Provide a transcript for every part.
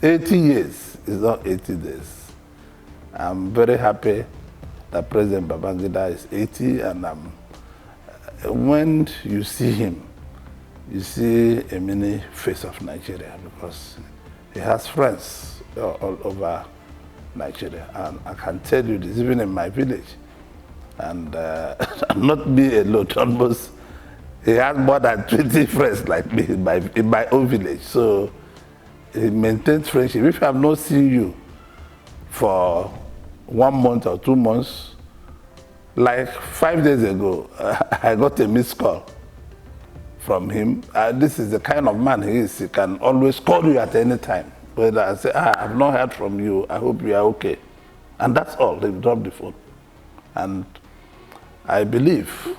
80 years is not 80 days. I'm very happy that President Babandgida is 80, and when you see him, you see a mini face of Nigeria, because he has friends all over Nigeria. And I can tell you this, even in my village, and I'm not being alone, almost, he has more than 20 friends like me in my own village. So he maintains friendship. If I have not seen you for 1 month or 2 months, like 5 days ago, I got a missed call from him. This is the kind of man he is. He can always call you at any time. But I say, I've not heard from you. I hope you are okay. And that's all. They drop the phone. And I believe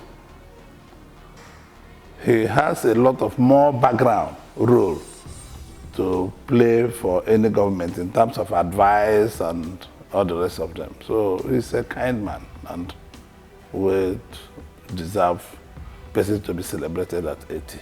he has a lot of more background role to play for any government in terms of advice and all the rest of them. So he's a kind man and would deserve person to be celebrated at 80.